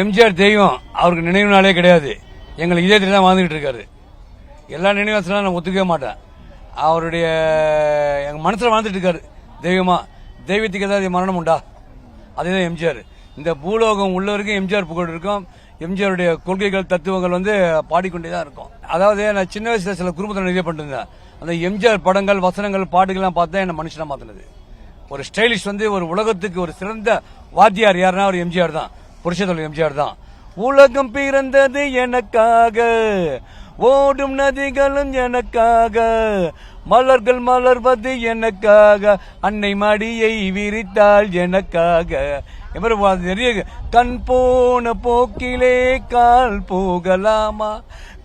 எம்ஜிஆர் தெய்வம் அவருக்கு நினைவு நாளே கிடையாது. எங்களுக்கு இதயத்தில் தான் வாழ்ந்துகிட்டு இருக்காரு. எல்லா நினைவாசலாம் நான் ஒத்துக்கவே மாட்டேன். அவருடைய எங்க மனசுல வாழ்ந்துட்டு இருக்காரு தெய்வமா. தெய்வத்துக்கு ஏதாவது மரணம் உண்டா? அதேதான் எம்ஜிஆர். இந்த பூலோகம் உள்ள வரைக்கும் எம்ஜிஆர் புகழ் இருக்கும். எம்ஜிஆருடைய கொள்கைகள் தத்துவங்கள் பாடிக்கொண்டேதான் இருக்கும். அதாவது நான் சின்ன வயசுல சில குடும்பத்தில் நிறைய பண்ணிருந்தேன். அந்த எம்ஜிஆர் படங்கள், வசனங்கள், பாட்டுகள்லாம் பார்த்தா என்ன மனுஷனா மாத்தினது. ஒரு ஸ்டைலிஷ் ஒரு உலகத்துக்கு ஒரு சிறந்த வாத்தியார் யாருன்னா ஒரு எம்ஜிஆர் தான். புருஷத்தலைவர் எம்ஜிஆர் தான். உலகம் பிறந்தது எனக்காக, ஓடும் நதிகளும் எனக்காக, மலர்கள் மலர்வது எனக்காக, அன்னை மடியை விரித்தாள் எனக்காக. நிறைய கண் போன போக்கிலே கால் போகலாமா,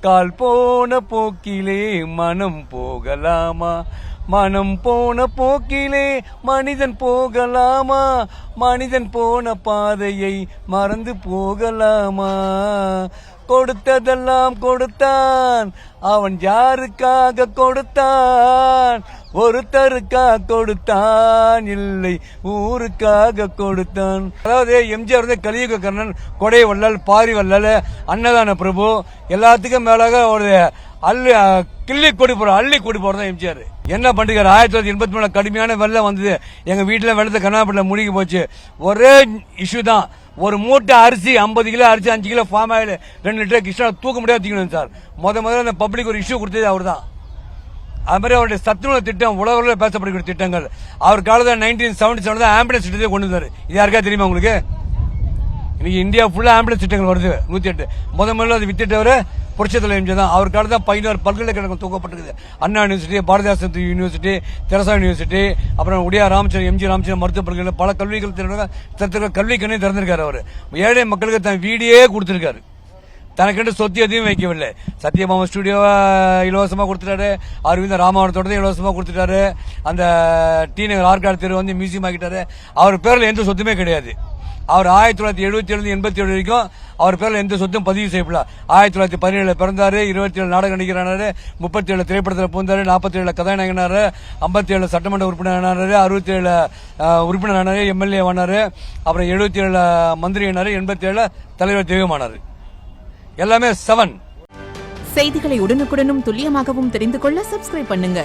கால் போன போக்கிலே மனம் போகலாமா, மனம் போன போக்கிலே மனிதன் போகலாமா, மனிதன் போன பாதையை மறந்து போகலாமா. கொடுத்ததெல்லாம் கொடுத்தான், அவன் யாருக்காக கொடுத்தான்? ஒருத்தருக்காக கொடுத்தான், இல்லை ஊருக்காக கொடுத்தான். அதாவது எம்ஜிஆர் கலியுக கர்ணன், கொடை வள்ளல், பாரி வள்ளல், அன்னதான பிரபு, எல்லாத்துக்கும் மேலாக ஒரு அள்ளி கொடி போறதான் எம்ஜிஆர். என்ன பண்றாரு? 1983 கடுமையான வெள்ளம் வந்தது. எங்க வீட்டுல வெள்ளத்தை கர்நாடகத்தில் மூழ்கி போச்சு. ஒரே இஷ்யூ தான். ஒரு மூட்டை அரிசி 50 கிலோ அரிசி, 5 kilo palm oil, 2 litre Krishna தூக்க முடியாது தூக்கணும் சார். முதல்ல பப்ளிக் ஒரு இஷ்யூ கொடுத்தது அவர் தான். அது மாதிரி அவருடைய சத்துணவு திட்டம் உலகில் பேசப்படுகிற திட்டங்கள். அவர் காலத்தில் 1977 தான் ஆம்புலன்ஸ் திட்டத்தை கொண்டு வந்தாரு. இது யாருக்கா தெரியுமா உங்களுக்கு? இன்னைக்கு இந்தியா ஃபுல்லா ஆம்புலன்ஸ் திட்டங்கள் வருது. 108 முதல்ல அது வித்திட்டவர் புரட்சித்தலைவர் எம்ஜிஆர் தான். அவர் காலத்தில் 16 பல்கலைக்கழகம் தூக்கப்பட்டிருக்குது. Anna university, Bharathidasan university, Teresa university, அப்புறம் உடைய ராமச்சந்திரன், எம்ஜி ராமச்சந்திரன் மருத்துவ பல்கலை, பல கல்விகள் கல்விக்கண்ணை திறந்திருக்காரு. அவர் ஏழை மக்களுக்கு தன் வீடியே கொடுத்திருக்காரு. தனக்கென்று சொத்து எதையும் வைக்கவில்லை. சத்யபாமா ஸ்டுடியோவை இலவசமா கொடுத்துட்டாரு. அரவிந்த் ராமாவண தோட்டத்தை இலவசமா கொடுத்துட்டாரு. அந்த டி நகர் ஆற்காடு தெரு மியூசியம் ஆக்கிட்டாரு. அவர் பேர்ல எந்த சொத்துமே கிடையாது. அவர் 1977 87 வரைக்கும் அவர் பேர்ல எந்த சொத்தும் பதிவு செய்யப்படல. 1917 பிறந்தாரு, 27 நாடக நடிகரானாரு, 37 திரைப்படத்தில் பூந்தாரு, 47 கதாநாயகனாரு, 57 சட்டமன்ற உறுப்பினரானாரு, 67 உறுப்பினரானாரு, எம்எல்ஏ ஆனாரு, அப்புறம் 77 மந்திரி ஆனாரு, 87 தலைவர் தெய்வமானாரு. எல்லாமே 7. செய்திகளை உடனுக்குடனும் துல்லியமாகவும் தெரிந்து கொள்ள சப்ஸ்கிரைப் பண்ணுங்க.